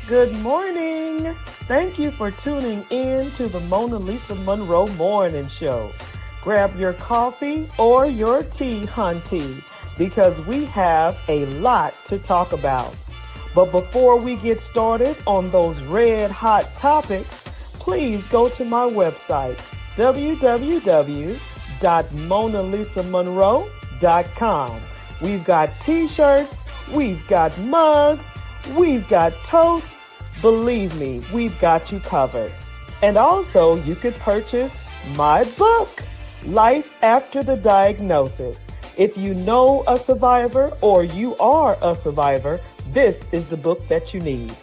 Good morning. Thank you for tuning in to the Mona Lisa Monroe Morning Show. Grab your coffee or your tea, hunty, because we have a lot to talk about. But before we get started on those red hot topics, please go to my website, www.monalisamonroe.com. We've got t-shirts, we've got mugs, we've got toast. Believe me, we've got you covered. And also, you could purchase my book, Life After the Diagnosis. If you know a survivor or you are a survivor, this is the book that you need.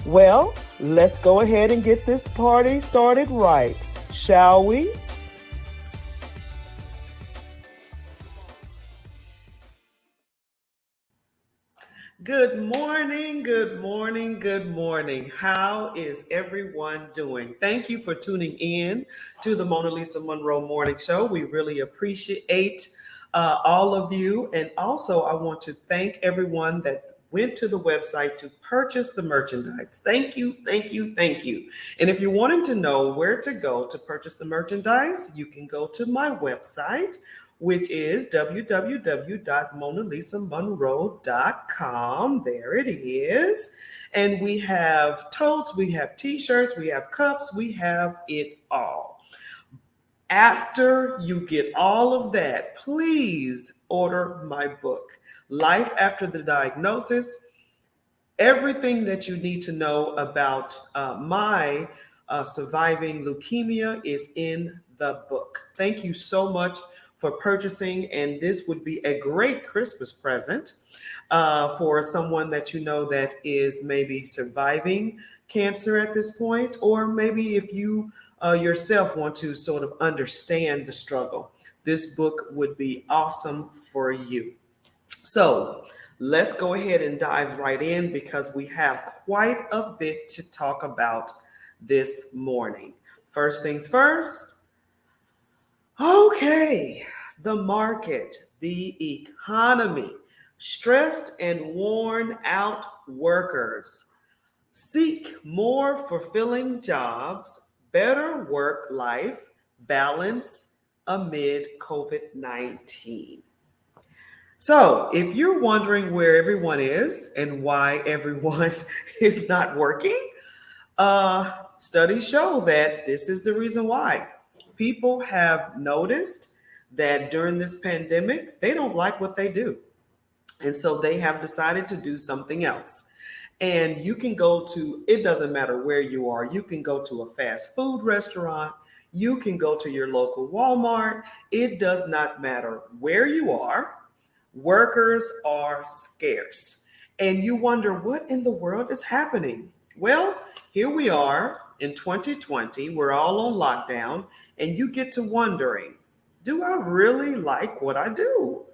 Well, let's go ahead and get this party started right, shall we? Good morning, good morning, good morning. How is everyone doing? Thank you for tuning in to the Mona Lisa Monroe Morning Show. We really appreciate all of you. And also, I want to thank everyone that went to the website to purchase the merchandise. Thank you, thank you, thank you. And if you're wanting to know where to go to purchase the merchandise, you can go to my website, which is www.monalisamonroe.com. There it is. And we have totes, we have t-shirts, we have cups, we have it all. After you get all of that, please order my book, Life After the Diagnosis. Everything that you need to know about my surviving leukemia is in the book. Thank you so much for purchasing, and this would be a great Christmas present for someone that you know that is maybe surviving cancer at this point, or maybe if you yourself want to sort of understand the struggle. This book would be awesome for you. So let's go ahead and dive right in because we have quite a bit to talk about this morning. First things first. Okay, the market, the economy, stressed and worn out workers seek more fulfilling jobs, better work life balance amid COVID 19. So, if you're wondering where everyone is and why everyone is not working, studies show that this is the reason why. People have noticed that during this pandemic, they don't like what they do. And so they have decided to do something else. And you can go to, it doesn't matter where you are, you can go to a fast food restaurant, you can go to your local Walmart. It does not matter where you are. Workers are scarce. And you wonder what in the world is happening? Well, here we are in 2020. We're all on lockdown, and you get to wondering, do I really like what I do?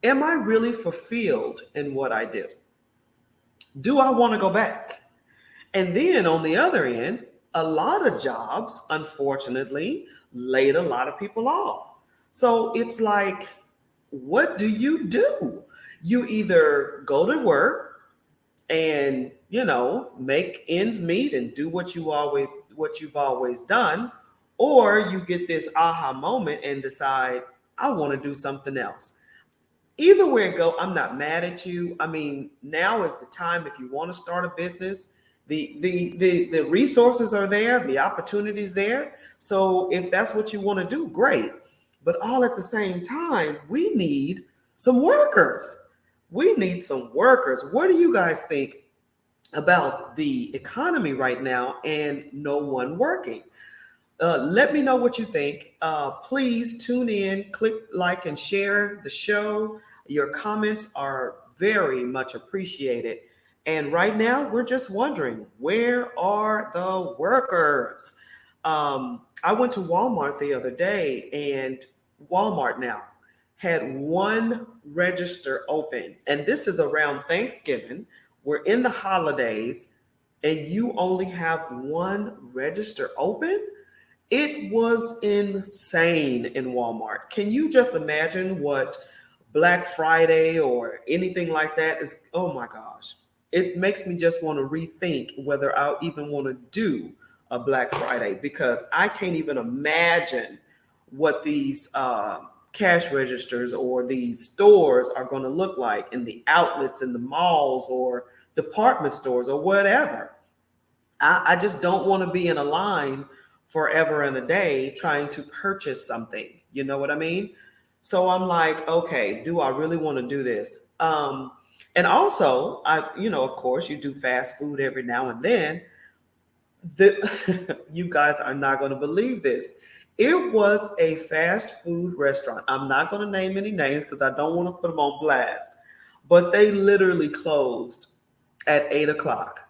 Am I really fulfilled in what I do? Do I want to go back? And then on the other end, a lot of jobs, unfortunately, laid a lot of people off. So it's like, what do you do? You either go to work and, make ends meet and do what you've always done, or you get this aha moment and decide, I want to do something else. Either way it go, I'm not mad at you. I mean, now is the time if you want to start a business. The resources are there, the opportunities there. So if that's what you want to do, great. But all at the same time, we need some workers. We need some workers. What do you guys think about the economy right now and no one working? Let me know what you think. Please tune in, click like, and share the show. Your comments are very much appreciated. And right now, we're just wondering, where are the workers? I went to Walmart the other day, and Walmart now had one register open. And this is around Thanksgiving. We're in the holidays, and you only have one register open? It was insane in Walmart. Can you just imagine what Black Friday or anything like that is? Oh my gosh. it makes me just want to rethink whether I'll even want to do a Black Friday, because I can't even imagine what these cash registers or these stores are going to look like in the outlets in the malls or department stores or whatever. I just don't want to be in a line forever and a day trying to purchase something. You know what I mean? So I'm like, okay, do I really want to do this? And also, of course, you do fast food every now and then. You guys are not going to believe this. It was a fast food restaurant. I'm not going to name any names because I don't want to put them on blast, but they literally closed at 8 o'clock,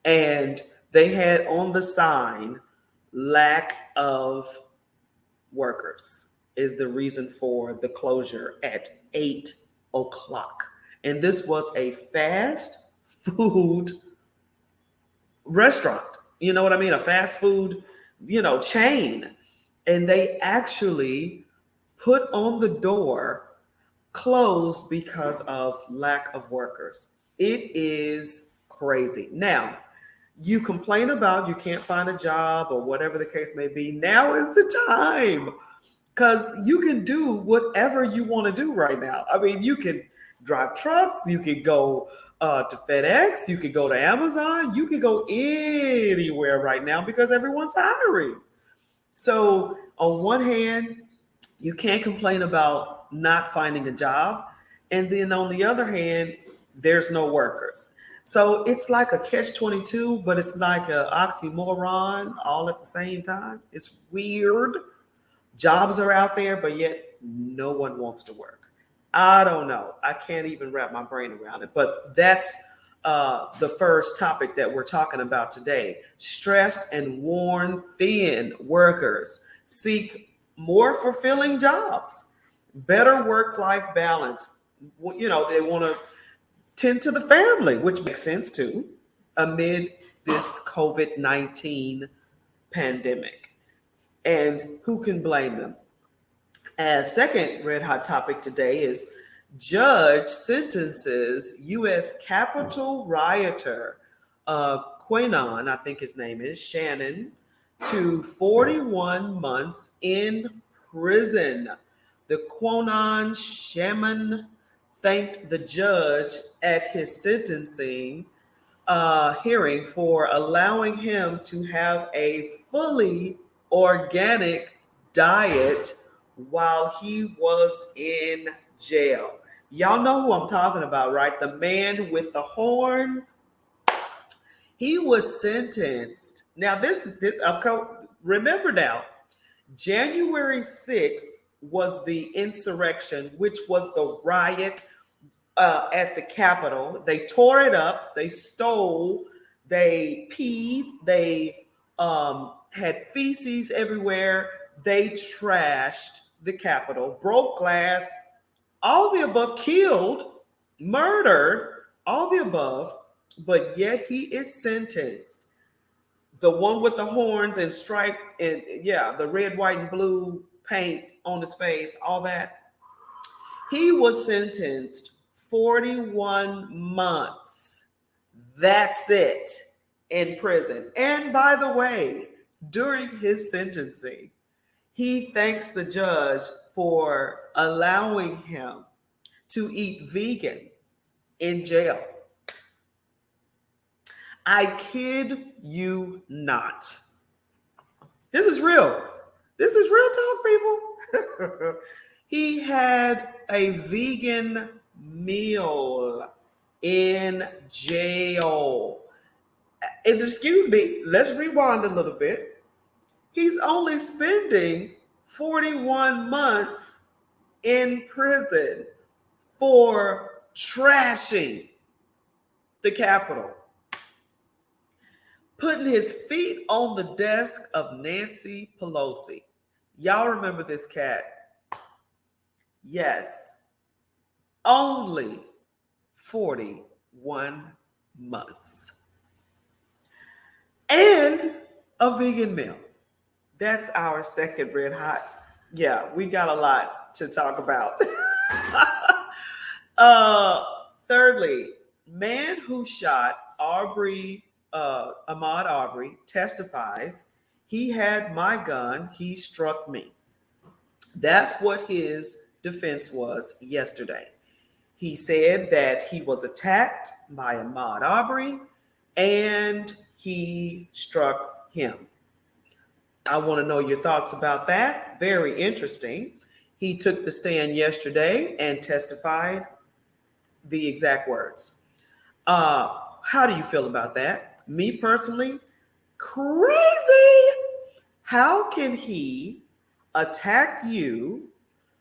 and they had on the sign, lack of workers is the reason for the closure at 8 o'clock. And this was a fast food restaurant. You know what I mean? A fast food, chain. And they actually put on the door closed because of lack of workers. It is crazy. Now, you complain about you can't find a job or whatever the case may be. Now is the time, because you can do whatever you want to do right now. I mean, you can drive trucks, you can go to FedEx, you can go to Amazon, you can go anywhere right now because everyone's hiring. So, on one hand, you can't complain about not finding a job. And then on the other hand, there's no workers. So it's like a catch 22, but it's like an oxymoron all at the same time. It's weird. Jobs are out there, but yet no one wants to work. I don't know. I can't even wrap my brain around it. But that's the first topic that we're talking about today. Stressed and worn thin workers seek more fulfilling jobs, better work-life balance. They want to tend to the family, which makes sense too, amid this COVID-19 pandemic. And who can blame them? And second red hot topic today is judge sentences U.S. Capitol rioter Quanon, I think his name is Shannon, to 41 months in prison. The Quanon shaman thanked the judge at his sentencing hearing for allowing him to have a fully organic diet while he was in jail. Y'all know who I'm talking about, right? The man with the horns. He was sentenced. Now, remember now, January 6th was the insurrection, which was the riot at the Capitol. They tore it up. They stole. They peed. They had feces everywhere. They trashed the Capitol, broke glass, all the above, killed, murdered, all the above, but yet he is sentenced. The one with the horns and stripe and the red, white, and blue paint on his face, all that. He was sentenced 41 months. That's it, in prison. And by the way, during his sentencing, he thanks the judge for allowing him to eat vegan in jail. I kid you not. This is real. This is real talk, people. He had a vegan meal in jail. And excuse me, let's rewind a little bit. He's only spending 41 months in prison for trashing the Capitol, putting his feet on the desk of Nancy Pelosi. Y'all remember this cat? Yes, only 41 months. And a vegan meal. That's our second red hot. Yeah, we got a lot to talk about. Thirdly, Man who shot Ahmaud Arbery, testifies he had my gun, he struck me. That's what his defense was yesterday. He said that he was attacked by Ahmaud Arbery and he struck him. I want to know your thoughts about that. Very interesting. He took the stand yesterday and testified the exact words. How do you feel about that? Me personally, crazy. How can he attack you?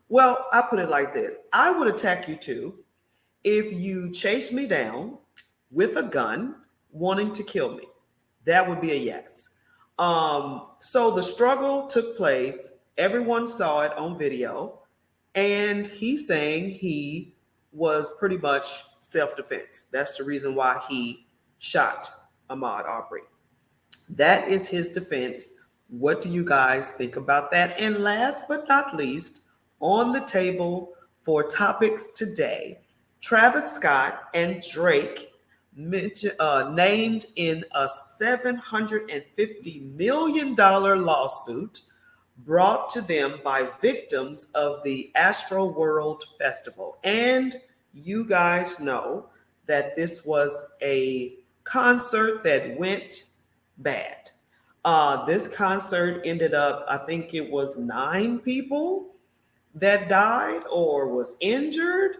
Well, I put it like this: I would attack you too if you chased me down with a gun wanting to kill me. That would be a yes. So the struggle took place. Everyone saw it on video. And he's saying he was pretty much self defense. That's the reason why he shot Ahmaud Arbery. That is his defense. What do you guys think about that? And last but not least, on the table for topics today, Travis Scott and Drake named in a $750 million lawsuit brought to them by victims of the Astro World Festival. And you guys know that this was a concert that went bad. This concert ended up, I think it was 9 people that died or was injured.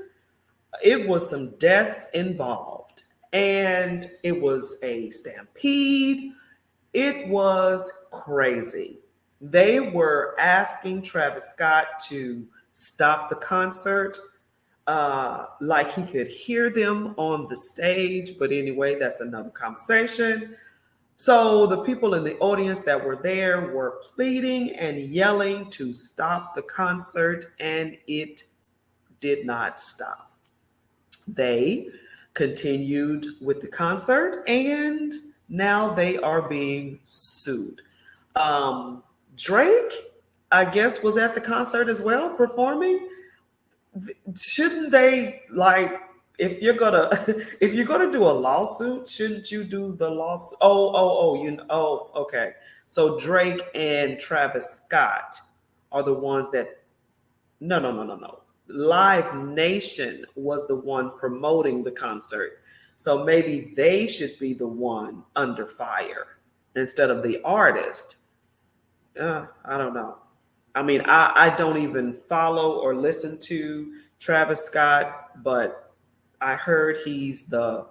It was some deaths involved, and it was a stampede. It was crazy. They were asking Travis Scott to stop the concert, like he could hear them on the stage. But anyway, that's another conversation. So the people in the audience that were there were pleading and yelling to stop the concert, and it did not stop. They continued with the concert, and now they are being sued. Drake, I guess, was at the concert as well, performing. Shouldn't they, like, if you're gonna if you're gonna do a lawsuit, shouldn't you do the lawsuit? Okay. So Drake and Travis Scott are the ones that no. Live Nation was the one promoting the concert. So maybe they should be the one under fire instead of the artist. I don't know. I mean, I don't even follow or listen to Travis Scott, but I heard he's the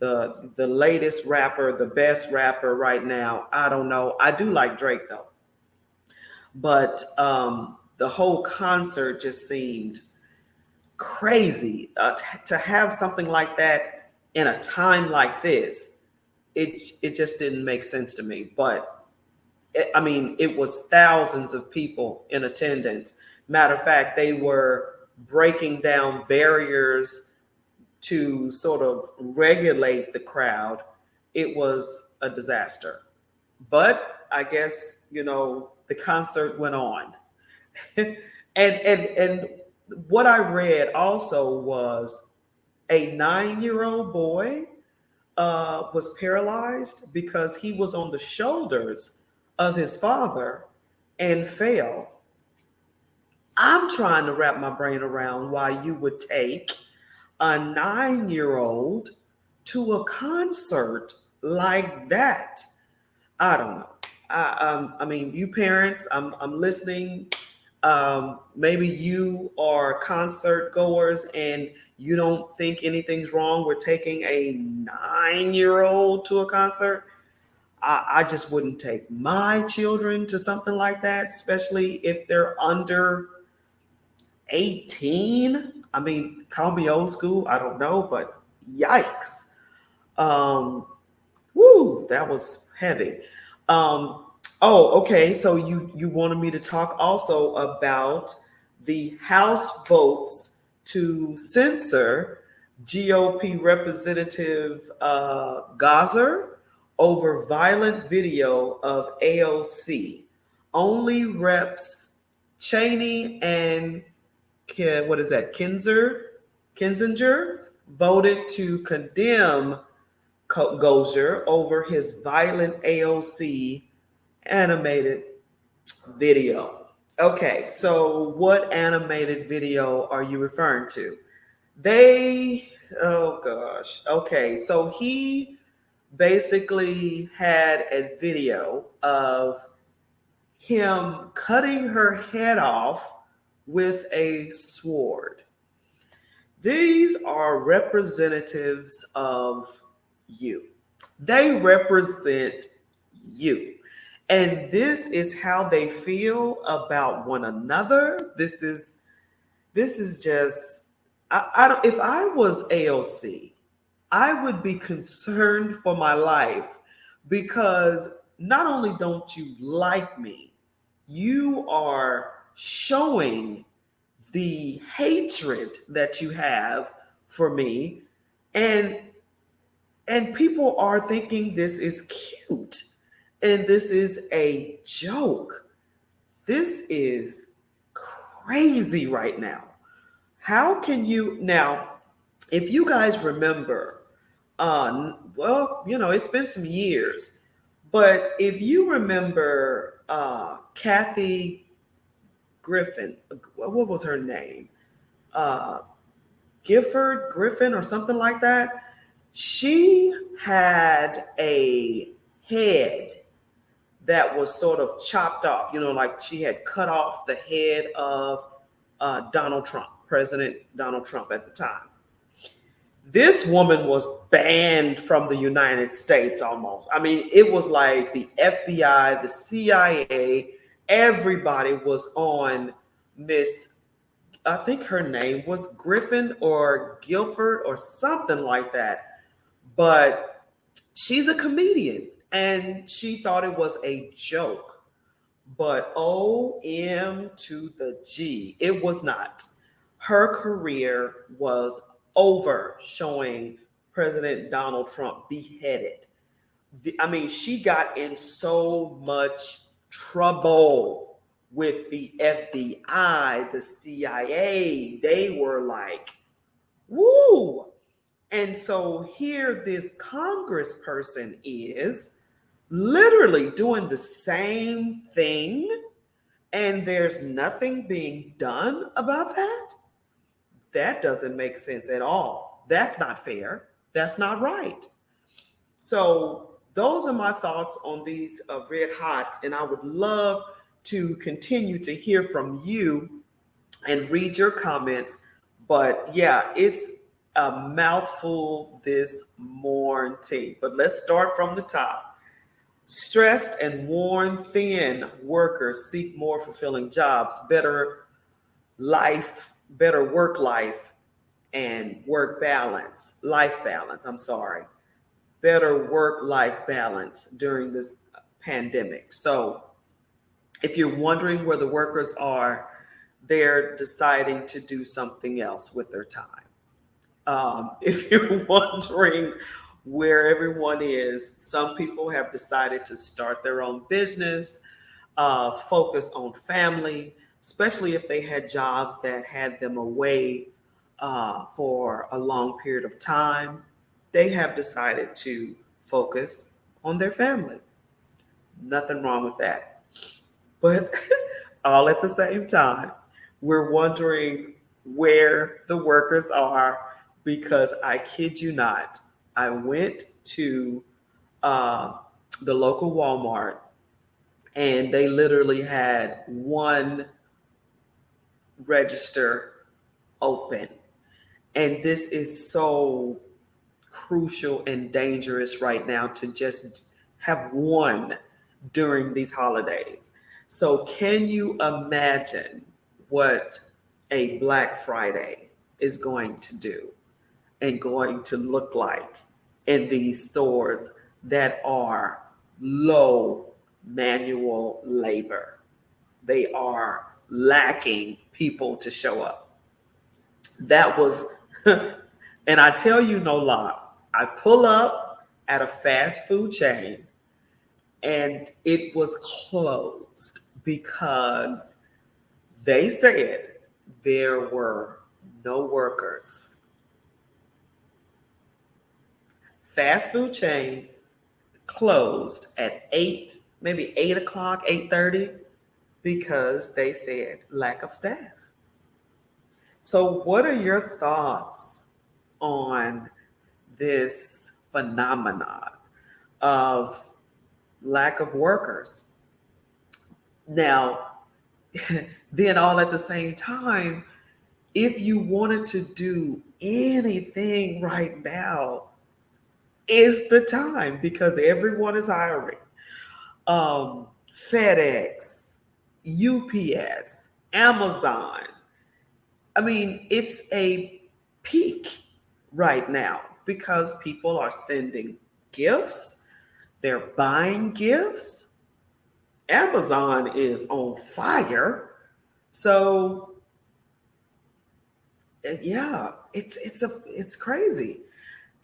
latest rapper, the best rapper right now. I don't know. I do like Drake though, but the whole concert just seemed crazy. To have something like that in a time like this, it just didn't make sense to me. But I mean, it was thousands of people in attendance. Matter of fact, they were breaking down barriers to sort of regulate the crowd. It was a disaster. But I guess, the concert went on. And what I read also was a 9-year-old boy was paralyzed because he was on the shoulders of his father and fell. I'm trying to wrap my brain around why you would take a 9-year-old to a concert like that. I don't know. I mean, you parents, I'm listening. Maybe you are concert goers and you don't think anything's wrong with taking a 9-year-old to a concert. I just wouldn't take my children to something like that, especially if they're under 18. I mean, call me old school, I don't know, but yikes. Um, Woo, that was heavy. Okay. So you wanted me to talk also about the House votes to censor GOP Representative Gazer over violent video of AOC. Only reps Cheney and what is that? Kinzinger voted to condemn Gozier over his violent AOC animated video. Okay, so what animated video are you referring to? They, oh gosh. Okay, so he basically had a video of him cutting her head off with a sword. These are representatives of you. They represent you. And this is how they feel about one another. This is just I don't, if I was AOC, I would be concerned for my life because not only don't you like me, you are showing the hatred that you have for me, and people are thinking this is cute and this is a joke. This is crazy right now. How can you now, if you guys remember, well, it's been some years, but if you remember Kathy Griffin, what was her name? Uh, Gifford Griffin or something like that. She had a head that was sort of chopped off, like she had cut off the head of Donald Trump, President Donald Trump at the time. This woman was banned from the United States almost. I mean, it was like the FBI, the CIA, everybody was on Miss, I think her name was Griffin or Guilford or something like that. But she's a comedian and she thought it was a joke. But OM to the G, it was not. Her career was over showing President Donald Trump beheaded. I mean, she got in so much trouble with the FBI, the CIA. They were like, woo. And so here this congressperson is literally doing the same thing, and there's nothing being done about that. That doesn't make sense at all. That's not fair. That's not right. So those are my thoughts on these red hots, and I would love to continue to hear from you and read your comments. But yeah, it's a mouthful this morning. But let's start from the top. Stressed and worn thin workers seek more fulfilling jobs, better life, better work life, and life balance. I'm sorry, better work life balance during this pandemic. So, if you're wondering where the workers are, they're deciding to do something else with their time. If you're wondering where everyone is, some people have decided to start their own business, focus on family, especially if they had jobs that had them away for a long period of time. They have decided to focus on their family. Nothing wrong with that. But all at the same time, we're wondering where the workers are because I kid you not, I went to the local Walmart and they literally had one register open. And this is so crucial and dangerous right now to just have one during these holidays. So, can you imagine what a Black Friday is going to do and going to look like in these stores that are low manual labor? They are lacking people to show up. That was, and I tell you no lie, I pull up at a fast food chain and it was closed because they said there were no workers. fast food chain closed at 8, maybe 8 o'clock, 8:30, because they said lack of staff. So, what are your thoughts on this phenomenon of lack of workers? Now, then, all at the same time, if you wanted to do anything right now, is the time because everyone is hiring. Um, FedEx, UPS, Amazon. I mean, it's a peak right now because people are sending gifts, they're buying gifts. Amazon is on fire. So yeah, it's crazy.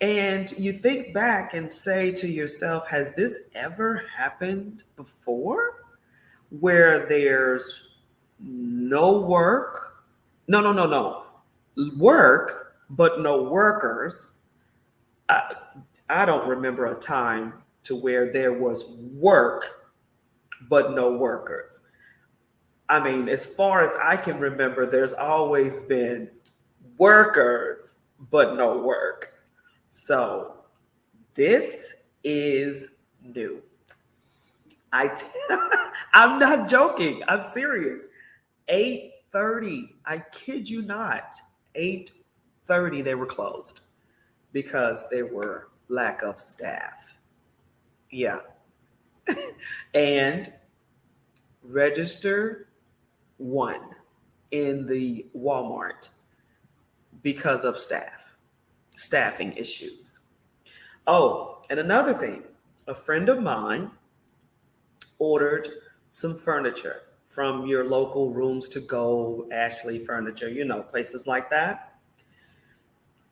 And you think back and say to yourself, has this ever happened before? Where there's no work, no, work, but no workers. I, I don't remember a time to where there was work, but no workers. I mean, as far as I can remember, there's always been workers, but no work. So this is new. I t- I'm not joking. I'm serious. 8:30. I kid you not. 8:30 they were closed because there were lack of staff. Yeah. And register one in the Walmart because of staffing issues. Oh, and another thing, a friend of mine ordered some furniture from your local Rooms to Go, Ashley Furniture, places like that.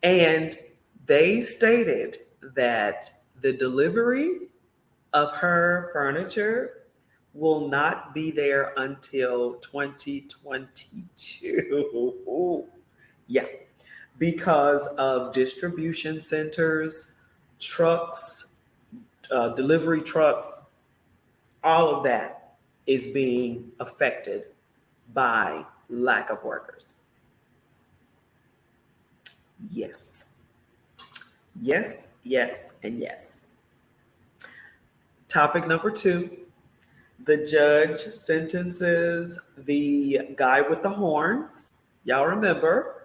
And they stated that the delivery of her furniture will not be there until 2022. Yeah, because of distribution centers, trucks, delivery trucks, all of that is being affected by lack of workers. Yes, yes, yes, and yes. Topic number two, the judge sentences the guy with the horns. Y'all remember,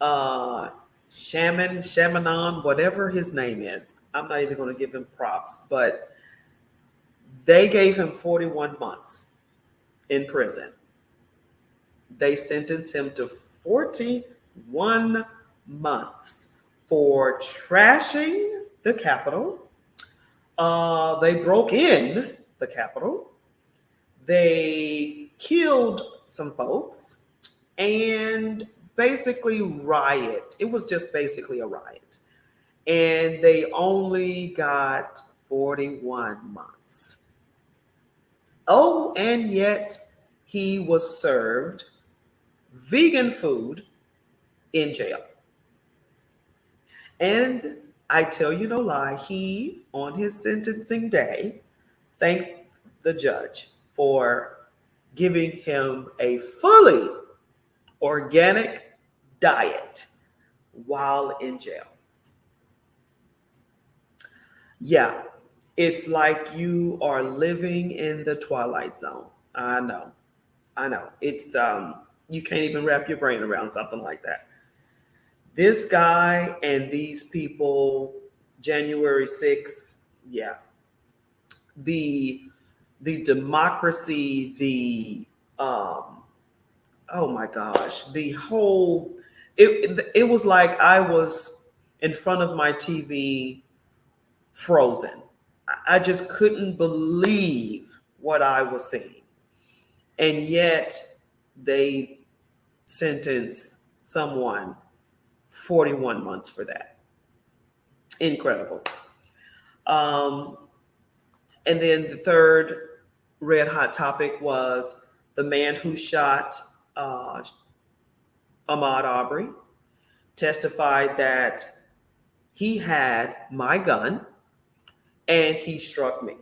uh, Shamanon, whatever his name is. I'm not even going to give him props, but they gave him 41 months in prison. They sentenced him to 41 months for trashing the Capitol. They broke in the Capitol. They killed some folks and basically riot. It was just basically a riot. And they only got 41 months. Oh, and yet he was served vegan food in jail. And I tell you no lie, he, on his sentencing day, thanked the judge for giving him a fully organic diet while in jail. Yeah, it's like you are living in the Twilight Zone. I know. I know. It's you can't even wrap your brain around something like that. This guy and these people, January 6th, yeah. The the democracy, the oh my gosh, the whole it was like I was in front of my TV frozen. I just couldn't believe what I was seeing. And yet they sentenced someone 41 months for that. Incredible. Um, and then the third red hot topic was the man who shot uh, Ahmaud Arbery testified that He had my gun and he struck me.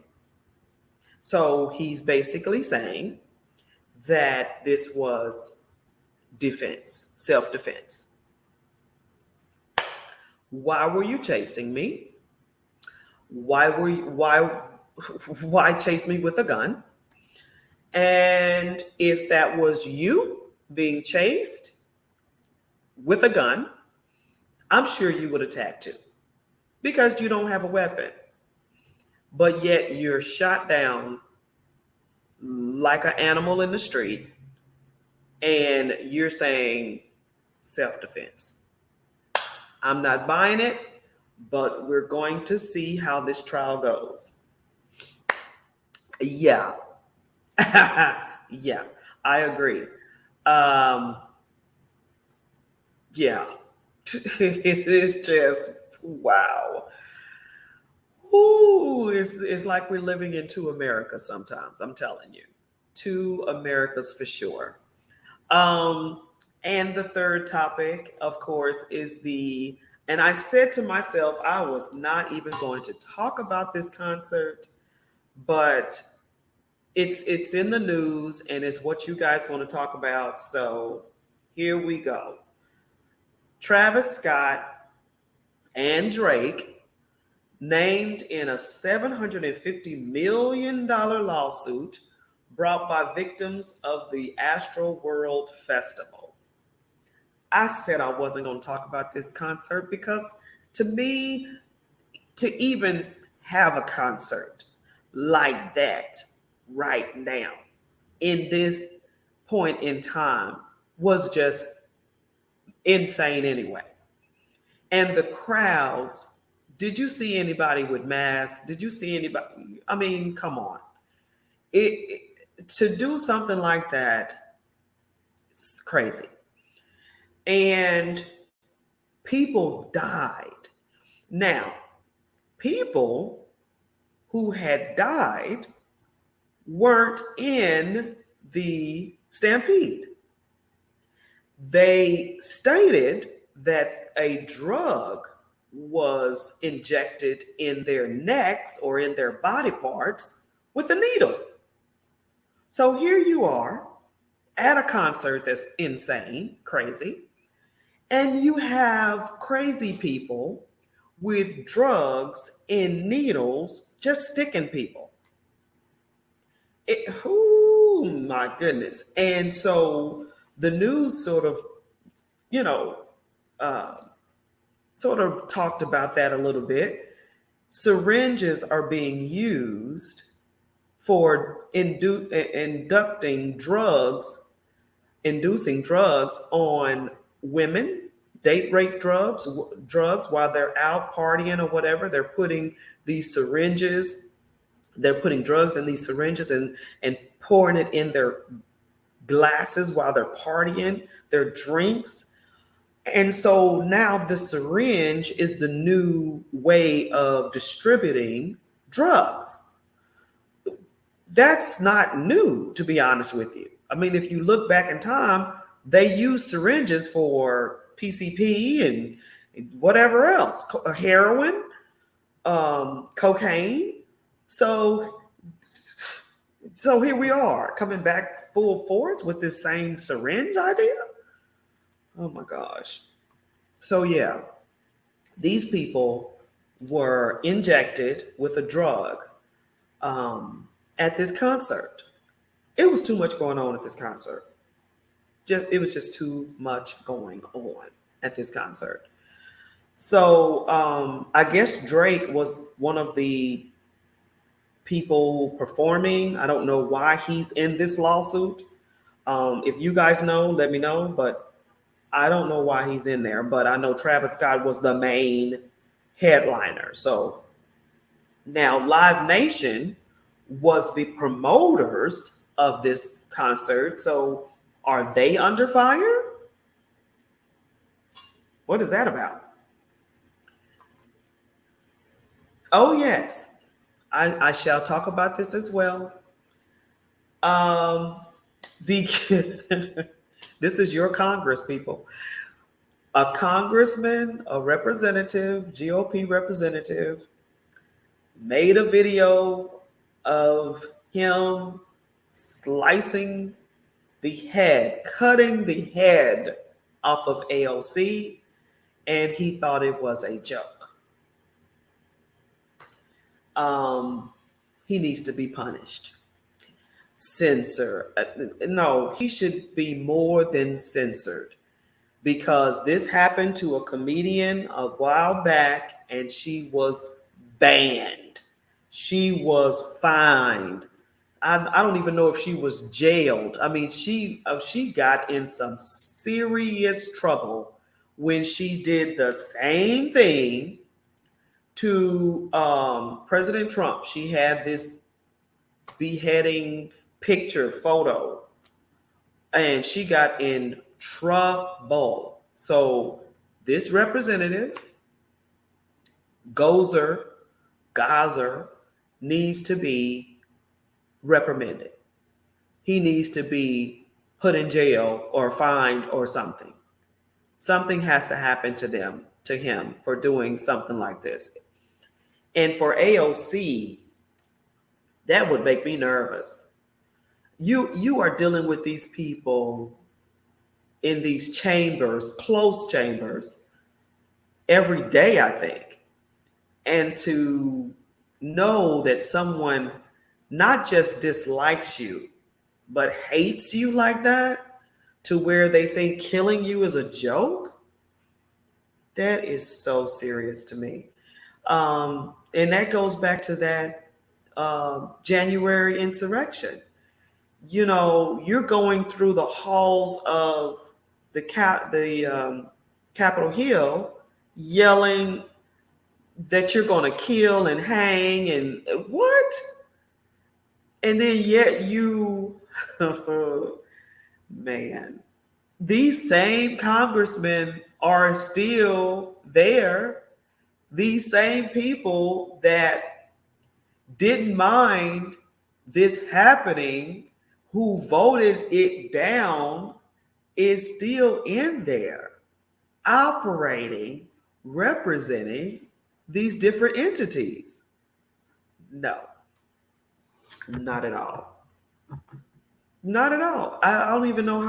So he's basically saying that this was defense, self defense. Why were you chasing me? Why why chase me with a gun? And if that was you being chased with a gun, I'm sure you would attack too because you don't have a weapon. But yet you're shot down like an animal in the street and you're saying self defense. I'm not buying it, but we're going to see how this trial goes. Yeah. Yeah, I agree. Um, yeah, it is just wow. Ooh, it's like we're living in two Americas sometimes. I'm telling you, two Americas for sure. Um, and the third topic, of course, is and I said to myself, I was not even going to talk about this concert, but it's in the news and it's what you guys want to talk about. So here we go. Travis Scott and Drake named in a $750 million lawsuit brought by victims of the Astro World Festival. I said I wasn't going to talk about this concert because to me, to even have a concert like that right now in this point in time was just insane anyway. And the crowds, did you see anybody with masks? Did you see anybody? I mean, come on. To do something like that, it's crazy. And people died. Now, people who had died weren't in the stampede. They stated that a drug was injected in their necks or in their body parts with a needle. So here you are at a concert that's insane, crazy, and you have crazy people with drugs and needles just sticking people. Oh my goodness. And so the news sort of, you know, uh, sort of talked about that a little bit. Syringes are being used for inducting drugs, inducing drugs on women, date rape drugs while they're out partying or whatever. They're putting these syringes, they're putting drugs in these syringes and pouring it in their glasses while they're partying, their drinks. And so now the syringe is the new way of distributing drugs. That's not new, to be honest with you. I mean, if you look back in time, they used syringes for PCP and whatever else, heroin, cocaine. So here we are coming back full force with this same syringe idea. Oh my gosh. So yeah, these people were injected with a drug at this concert. It was too much going on at this concert. It was just too much going on at this concert. So I guess Drake was one of the people performing. I don't know why he's in this lawsuit. If you guys know, let me know. But I don't know why he's in there. But I know Travis Scott was the main headliner. So now Live Nation was the promoters of this concert. So are they under fire? What is that about? Oh, yes. I shall talk about this as well. The This is your Congress, people. A congressman, a representative, GOP representative, made a video of him slicing the head, cutting the head off of AOC, and he thought it was a joke. He needs to be punished. Censor. No, he should be more than censored because this happened to a comedian a while back and she was banned. She was fined. I don't even know if she was jailed. I mean, she got in some serious trouble when she did the same thing to President Trump. She had this beheading picture photo and she got in trouble. So this representative, Gozer, needs to be reprimanded. He needs to be put in jail or fined or something. Something has to happen to him for doing something like this. And for AOC, that would make me nervous. You are dealing with these people in these chambers, close chambers, every day, I think. And to know that someone not just dislikes you, but hates you like that, to where they think killing you is a joke, that is so serious to me. And that goes back to that January insurrection. You know, you're going through the halls of the Capitol Hill yelling that you're going to kill and hang and what? And then yet you, man, these same congressmen are still there. These same people that didn't mind this happening, who voted it down, is still in there, operating, representing these different entities. No, not at all. Not at all. I don't even know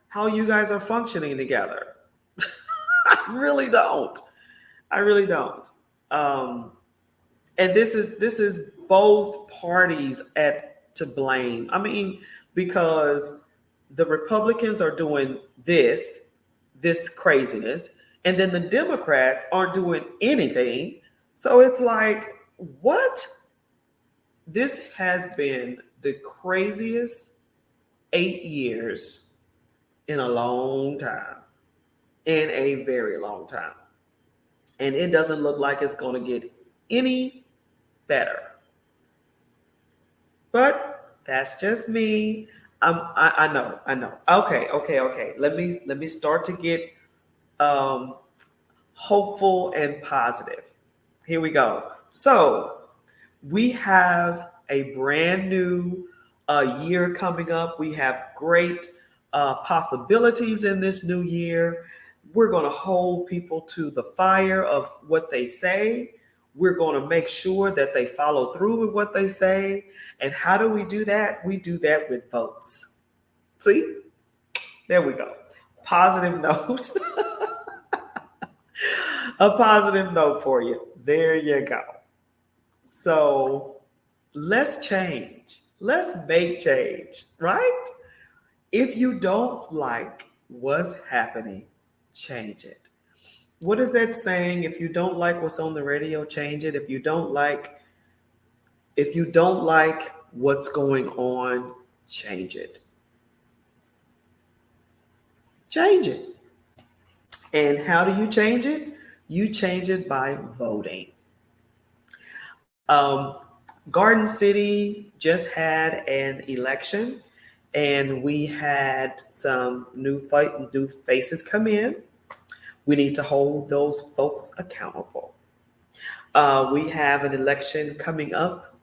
how you guys are functioning together. I really don't. I really don't. And this is both parties to blame. I mean, because the Republicans are doing this craziness, and then the Democrats aren't doing anything. So it's like, what? This has been the craziest 8 years in a long time, in a very long time. And it doesn't look like it's going to get any better. But that's just me. I know. Okay. Let me start to get hopeful and positive. Here we go. So we have a brand new year coming up. We have great possibilities in this new year. We're going to hold people to the fire of what they say. We're going to make sure that they follow through with what they say. And how do we do that? We do that with votes. See? There we go. Positive note. A positive note for you. There you go. So let's change. Let's make change, right? If you don't like what's happening, change it. What is that saying? If you don't like what's on the radio, change it. If you don't like what's going on, change it. Change it. And how do you change it? You change it by voting. Garden City just had an election, and we had some new faces come in. We need to hold those folks accountable. We have an election coming up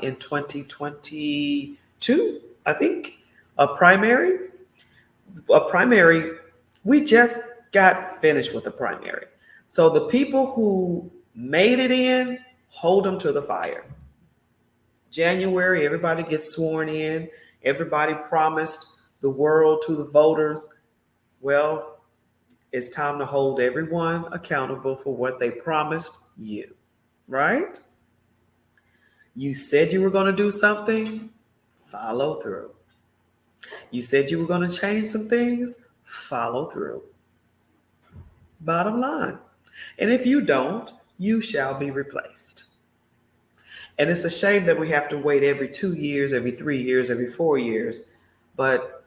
in 2022, I think, a primary. We just got finished with the primary. So the people who made it in, hold them to the fire. January, everybody gets sworn in. Everybody promised the world to the voters. Well, it's time to hold everyone accountable for what they promised you, right? You said you were going to do something, follow through. You said you were going to change some things, follow through. Bottom line. And if you don't, you shall be replaced. And it's a shame that we have to wait every 2 years, every 3 years, every 4 years, but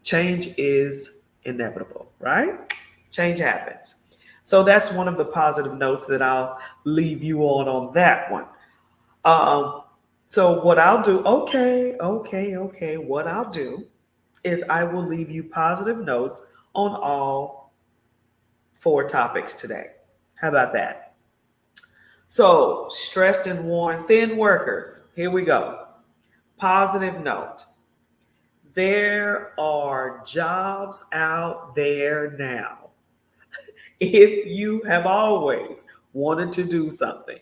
change is inevitable, right? Change happens. So that's one of the positive notes that I'll leave you on that one. Um, so what I'll do, okay, what I'll do is I will leave you positive notes on all 4 topics today. How about that? So, stressed and worn thin workers. Here we go. Positive note. There are jobs out there now. If you have always wanted to do something,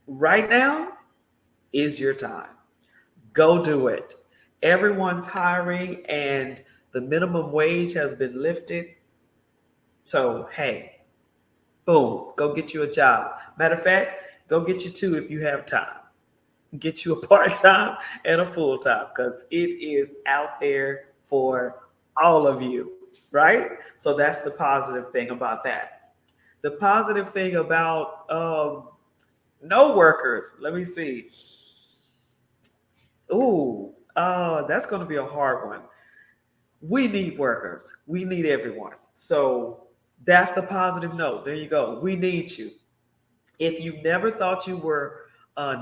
right now is your time. Go do it. Everyone's hiring and the minimum wage has been lifted. So, hey, boom, go get you a job. Matter of fact, go get you 2 if you have time. Get you a part-time and a full-time because it is out there for all of you, right? So that's the positive thing about that. The positive thing about no workers, let me see. Ooh, that's going to be a hard one. We need workers. We need everyone. So that's the positive note. There you go. We need you. If you never thought you were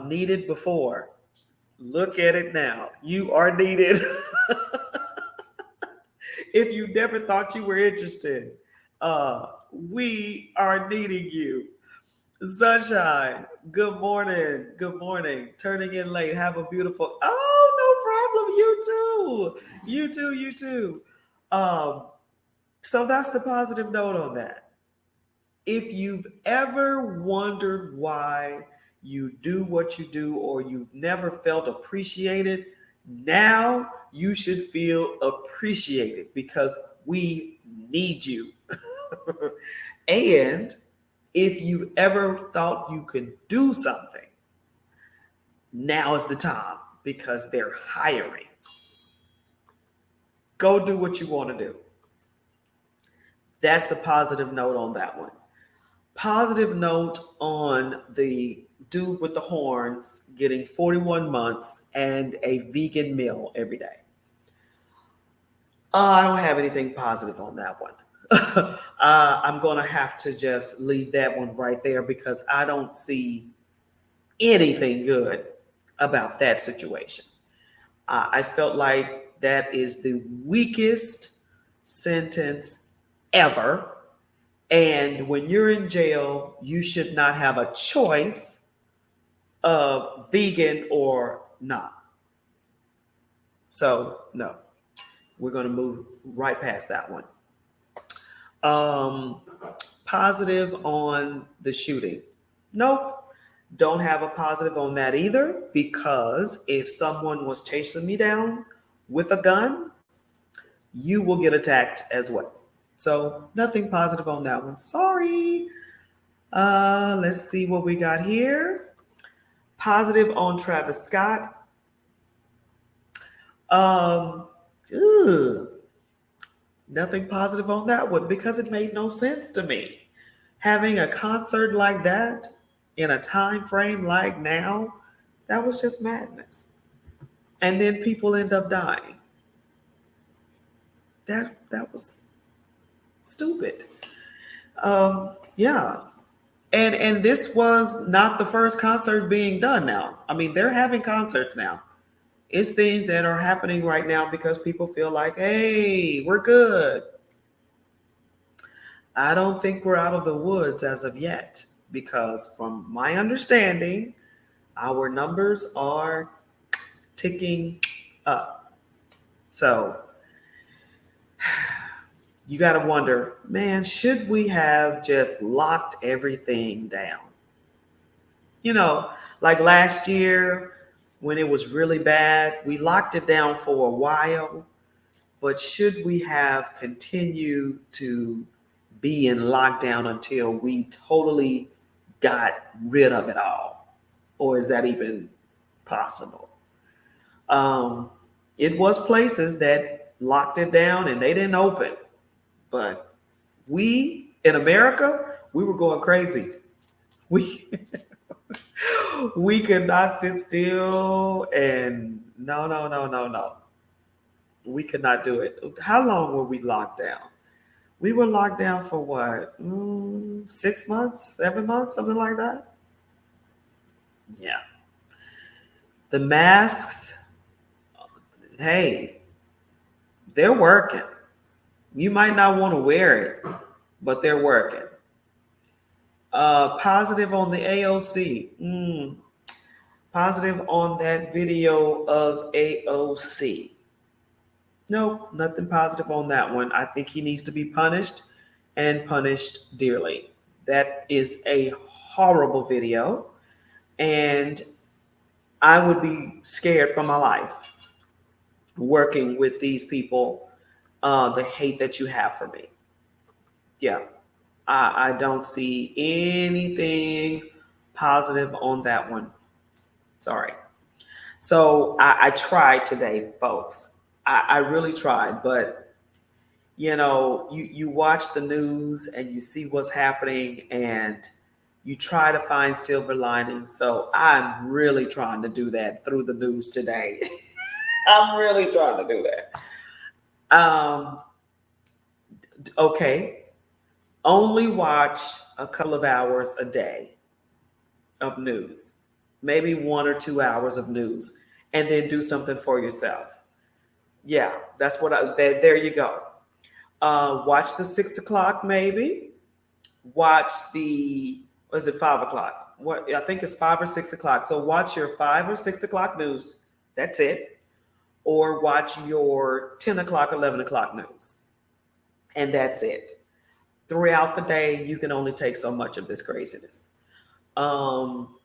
needed before, look at it now. You are needed. If you never thought you were interested, we are needing you. Sunshine, good morning. Good morning. Turning in late. Have a beautiful. Oh, no problem. You too. You too. You too. So that's the positive note on that. If you've ever wondered why you do what you do or you've never felt appreciated, now you should feel appreciated because we need you. And if you ever thought you could do something, now is the time because they're hiring. Go do what you want to do. That's a positive note on that one. Positive note on the dude with the horns getting 41 months and a vegan meal every day. I don't have anything positive on that one. I'm going to have to just leave that one right there because I don't see anything good about that situation. I felt like that is the weakest sentence ever. And when you're in jail, you should not have a choice of vegan or not. So, no, we're going to move right past that one. Positive on the shooting. Nope. Don't have a positive on that either because if someone was chasing me down with a gun, you will get attacked as well. So nothing positive on that one. Sorry. Let's see what we got here. Positive on Travis Scott. Nothing positive on that one because it made no sense to me. Having a concert like that in a time frame like now, that was just madness. And then people end up dying. That was stupid. Yeah. And this was not the first concert being done now. I mean, they're having concerts now. It's things that are happening right now because people feel like, hey, we're good. I don't think we're out of the woods as of yet because from my understanding, our numbers are ticking up. So you got to wonder, man, should we have just locked everything down? You know, like last year when it was really bad, we locked it down for a while, but should we have continued to be in lockdown until we totally got rid of it all? Or is that even possible? Um, it was places that locked it down and they didn't open, but we in America, we were going crazy. We we could not sit still and no, no, no, no, no. We could not do it. How long were we locked down? We were locked down for what? 6 months, 7 months, something like that. Yeah. The masks, hey, they're working. You might not want to wear it, but they're working. Positive on the AOC. Positive on that video of AOC. Nope, nothing positive on that one. I think he needs to be punished and punished dearly. That is a horrible video, and I would be scared for my life working with these people. The hate that you have for me. Yeah, I don't see anything positive on that one. Sorry. So I tried today, folks. I really tried, but you watch the news and you see what's happening and you try to find silver linings. So I'm really trying to do that through the news today. I'm really trying to do that. Okay, only watch a couple of hours a day of news, maybe 1 or 2 hours of news, and then do something for yourself. Yeah, that's what there you go. Watch the 6 o'clock, maybe. Watch the, was it 5 o'clock? What, I think it's 5 or 6 o'clock. So watch your 5 or 6 o'clock news. That's it. Or watch your 10 o'clock, 11 o'clock news. And that's it. Throughout the day, you can only take so much of this craziness. Um,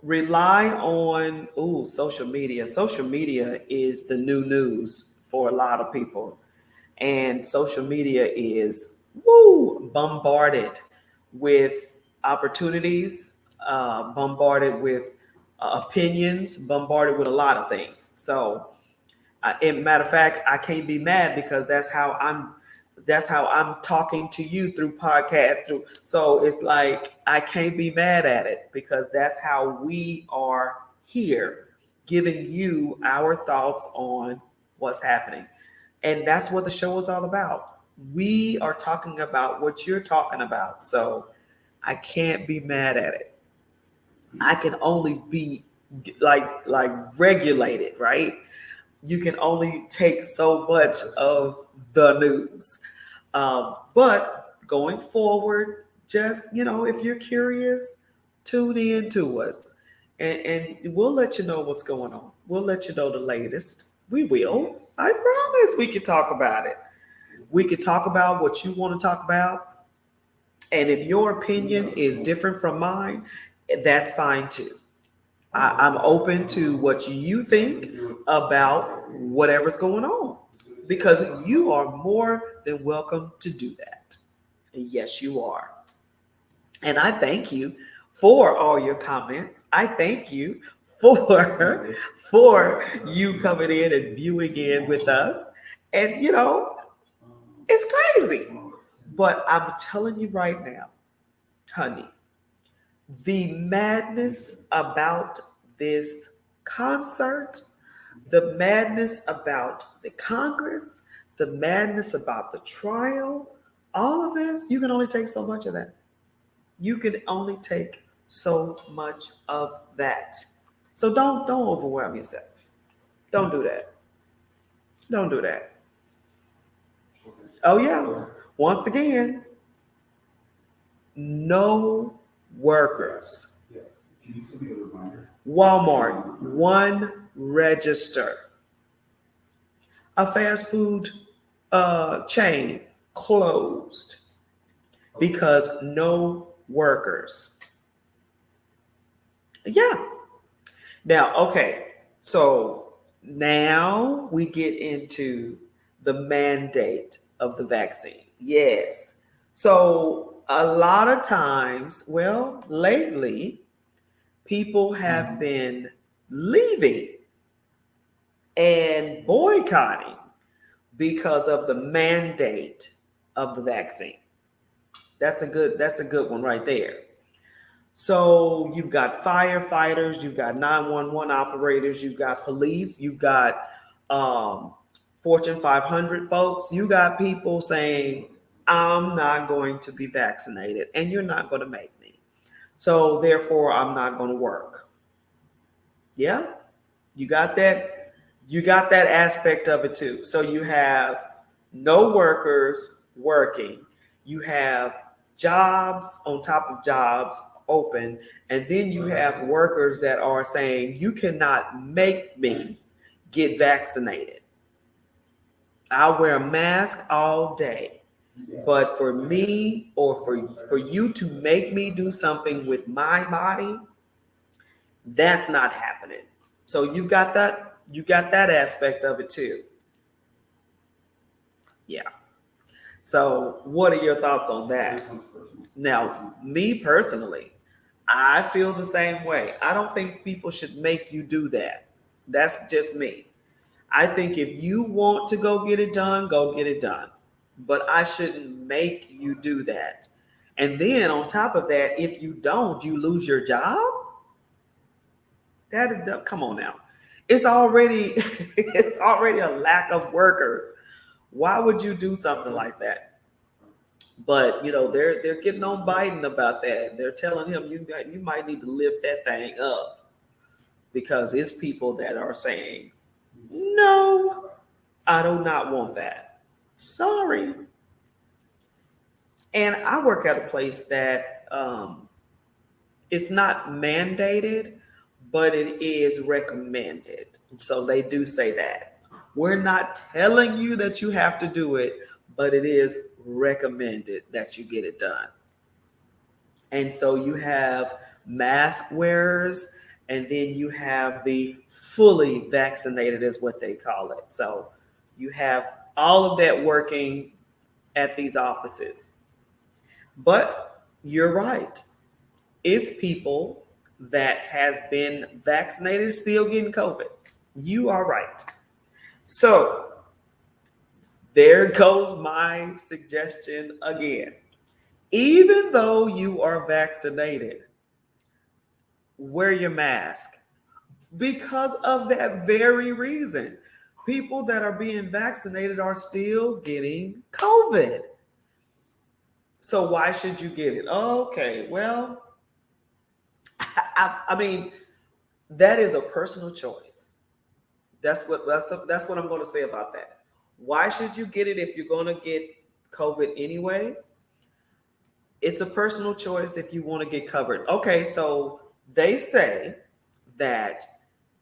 Rely on social media. Social media is the new news for a lot of people, and social media is bombarded with opportunities, bombarded with opinions, bombarded with a lot of things. So in matter of fact, I can't be mad because that's how I'm talking to you through podcast through. So it's like I can't be mad at it because that's how we are here giving you our thoughts on what's happening. And that's what the show is all about. We are talking about what you're talking about. So I can't be mad at it. I can only be like regulated, right? You can only take so much of the news. But going forward, just, if you're curious, tune in to us and we'll let you know what's going on. We'll let you know the latest. We will. I promise we can talk about it. We can talk about what you want to talk about. And if your opinion is different from mine, that's fine too. I'm open to what you think about whatever's going on because you are more than welcome to do that. Yes, you are. And I thank you for all your comments. I thank you for for you coming in and viewing in with us. And it's crazy. But I'm telling you right now, honey, the madness about this concert, the madness about the Congress, the madness about the trial, all of this, you can only take so much of that. You can only take so much of that. So don't overwhelm yourself. Don't do that. Don't do that. Oh yeah. Once again, no workers. Walmart, one register. A fast food chain closed because no workers. Yeah. Now, okay. So now we get into the mandate of the vaccine. Yes. So a lot of times, well, lately, people have been leaving and boycotting because of the mandate of the vaccine. That's a good one right there. So you've got firefighters, you've got 911 operators, you've got police, you've got um, Fortune 500 folks, you got people saying, I'm not going to be vaccinated and you're not going to make me. So therefore, I'm not going to work. Yeah, you got that. You got that aspect of it too. So you have no workers working. You have jobs on top of jobs open. And then you have workers that are saying, you cannot make me get vaccinated. I'll wear a mask all day. But for me or for you to make me do something with my body, that's not happening. So you got that aspect of it too. Yeah. So what are your thoughts on that? Now, me personally, I feel the same way. I don't think people should make you do that. That's just me. I think if you want to go get it done, go get it done. But I shouldn't make you do that. And then on top of that, if you don't, you lose your job. Come on now. It's already it's already a lack of workers. Why would you do something like that? But they're getting on Biden about that. They're telling him you might need to lift that thing up because it's people that are saying, no, I do not want that. Sorry. And I work at a place that it's not mandated, but it is recommended. So they do say that. We're not telling you that you have to do it, but it is recommended that you get it done. And so you have mask wearers, and then you have the fully vaccinated, is what they call it. So you have all of that working at these offices. But you're right. It's people that has been vaccinated still getting COVID. You are right. So there goes my suggestion again. Even though you are vaccinated, wear your mask because of that very reason. People that are being vaccinated are still getting COVID. So why should you get it? Okay, well, I mean, that is a personal choice. That's what I'm going to say about that. Why should you get it if you're going to get COVID anyway? It's a personal choice if you want to get covered. Okay, so they say that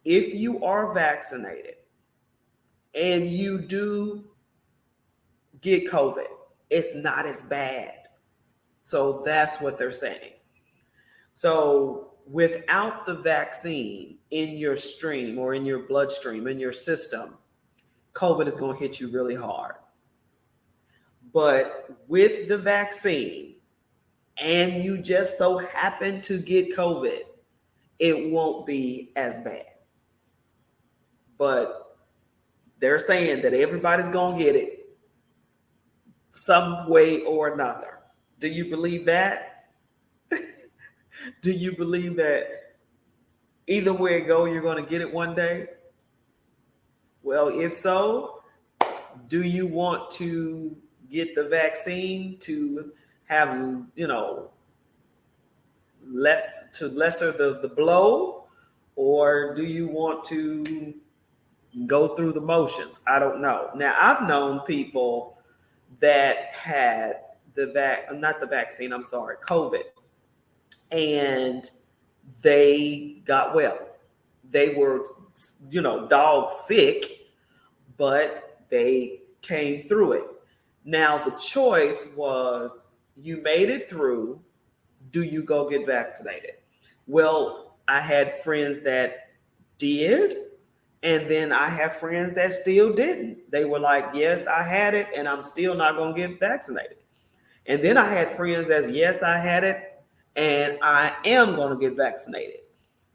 if you are vaccinated and you do get COVID, it's not as bad. So that's what they're saying. So without the vaccine in your stream or in your bloodstream, in your system, COVID is going to hit you really hard. But with the vaccine, and you just so happen to get COVID, it won't be as bad. But they're saying that everybody's going to get it some way or another. Do you believe that? Do you believe that either way it go, you're going to get it one day? Well, if so, do you want to get the vaccine to have, lesser the blow, or do you want to go through the motions? I don't know. Now, I've known people that had not the vaccine, I'm sorry, COVID, and they got well. They were, dog sick, but they came through it. Now, the choice was you made it through. Do you go get vaccinated? Well, I had friends that did, and then I have friends that still didn't. They were like, yes, I had it, and I'm still not going to get vaccinated. And then I had friends as, yes, I had it, and I am going to get vaccinated.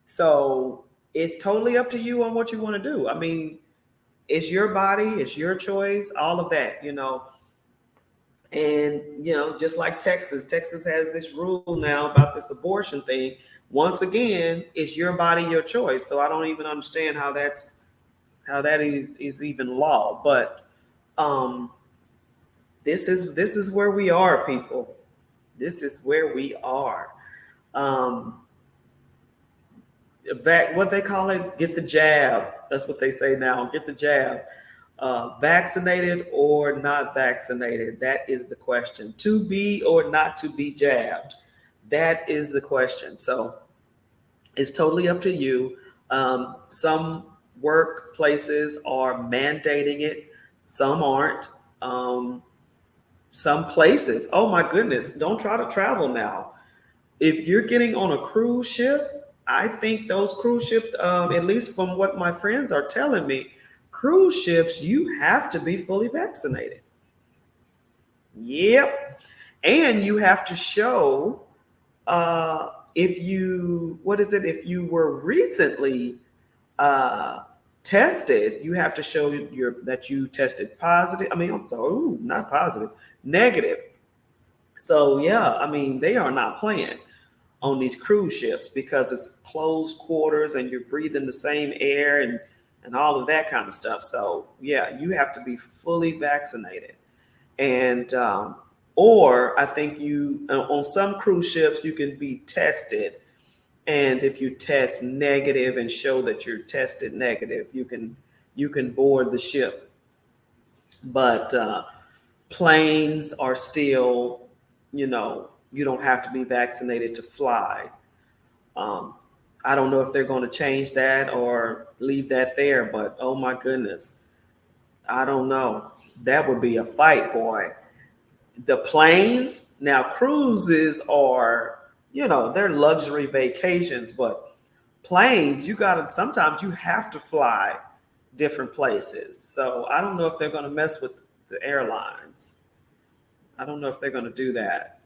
So it's totally up to you on what you want to do. I mean, it's your body, it's your choice, all of that, And, just like Texas has this rule now about this abortion thing. Once again, it's your body, your choice. So I don't even understand how that is even law. But um, this is where we are, people. This is where we are. Um, what they call it, get the jab. That's what they say now. Get the jab. Vaccinated or not vaccinated? That is the question. To be or not to be jabbed? That is the question. So it's totally up to you. Some workplaces are mandating it, some aren't. Some places, oh my goodness, don't try to travel now. If you're getting on a cruise ship, I think those cruise ships, at least from what my friends are telling me, cruise ships, you have to be fully vaccinated. Yep. And you have to show if you, what is it, if you were recently uh, tested, you have to show that you tested positive. I mean, I'm sorry, not positive, negative. So yeah, I mean, they are not playing on these cruise ships because it's closed quarters and you're breathing the same air and all of that kind of stuff. So yeah, you have to be fully vaccinated. And or I think you on some cruise ships you can be tested, and if you test negative and show that you're tested negative, you can board the ship. But planes are still, you don't have to be vaccinated to fly. Um, I don't know if they're going to change that or leave that there, but oh my goodness, I don't know. That would be a fight, boy. The planes, now cruises are, they're luxury vacations, but planes, you got to, sometimes you have to fly different places. So I don't know if they're going to mess with the airlines. I don't know if they're going to do that.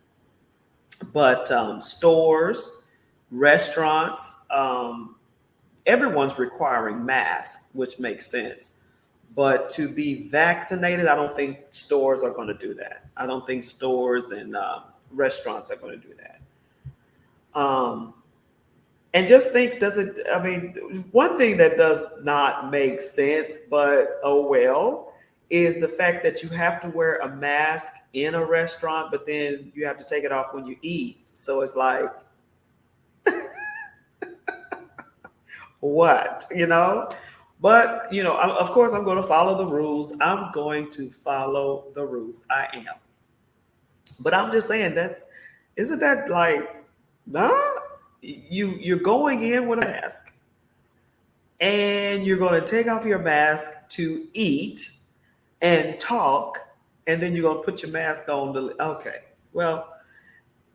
But stores, restaurants, everyone's requiring masks, which makes sense. But to be vaccinated, I don't think stores are going to do that. I don't think stores and restaurants are going to do that. Um, and just think, I mean, one thing that does not make sense, but oh well, is the fact that you have to wear a mask in a restaurant, but then you have to take it off when you eat. So it's like, what, But, of course, I'm going to follow the rules. I'm going to follow the rules. I am. But I'm just saying that, isn't that like, nah? You're going in with a mask and you're going to take off your mask to eat and talk, and then you're going to put your mask on. Okay, well,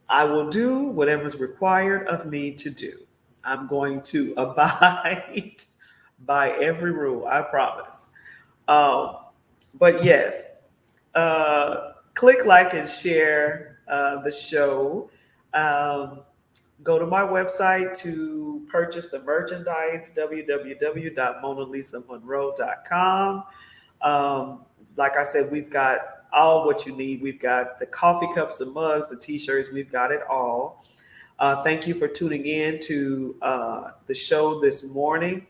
I will do whatever's required of me to do. I'm going to abide by every rule, I promise. Um, but yes, click like and share the show. Um, Go to my website to purchase the merchandise, www.monalisamonroe.com. Like I said, we've got all what you need. We've got the coffee cups, the mugs, the t-shirts. We've got it all. Thank you for tuning in to the show this morning.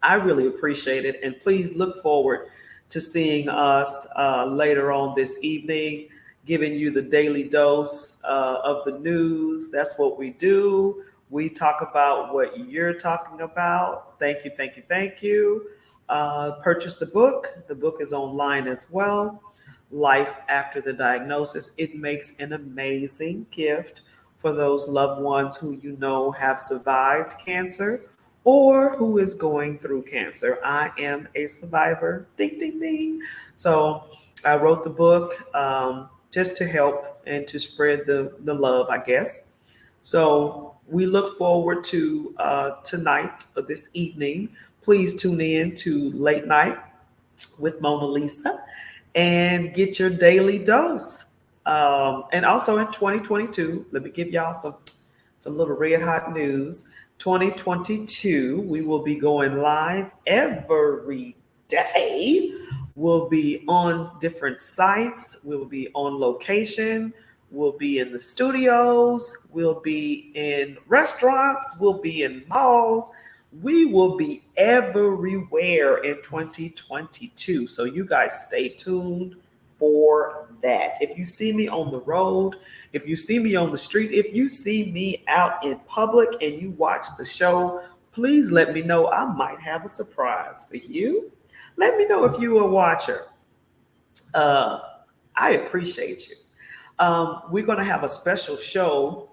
I really appreciate it. And please look forward to seeing us later on this evening, giving you the daily dose of the news. That's what we do. We talk about what you're talking about. Thank you, thank you, thank you. Purchase the book. The book is online as well. Life After the Diagnosis. It makes an amazing gift for those loved ones who you know have survived cancer or who is going through cancer. I am a survivor. Ding, ding, ding. So I wrote the book just to help and to spread the love, I guess. So we look forward to tonight or this evening. Please tune in to Late Night with Mona Lisa and get your daily dose. And also in 2022, let me give y'all some little red hot news. 2022, we will be going live every day. We'll be on different sites. We'll be on location. We'll be in the studios. We'll be in restaurants. We'll be in malls. We will be everywhere in 2022. So you guys stay tuned for that. If you see me on the road, if you see me on the street, if you see me out in public and you watch the show, please let me know. I might have a surprise for you. Let me know if you're a watcher. Uh, I appreciate you. We're going to have a special show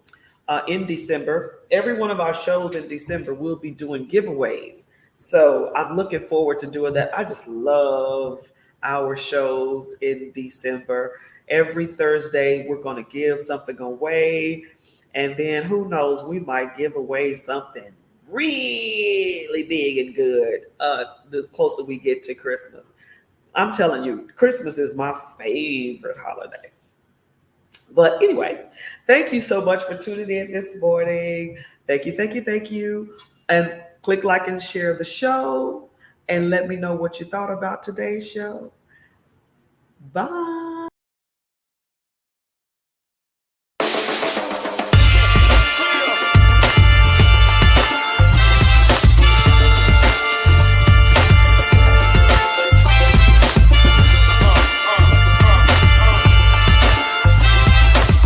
in December. Every one of our shows in December will be doing giveaways. So I'm looking forward to doing that. I just love our shows in December. Every Thursday, we're going to give something away. And then who knows, we might give away something really big and good the closer we get to Christmas. I'm telling you, Christmas is my favorite holiday. But anyway, thank you so much for tuning in this morning. Thank you, thank you, thank you. And click like and share the show and let me know what you thought about today's show. Bye.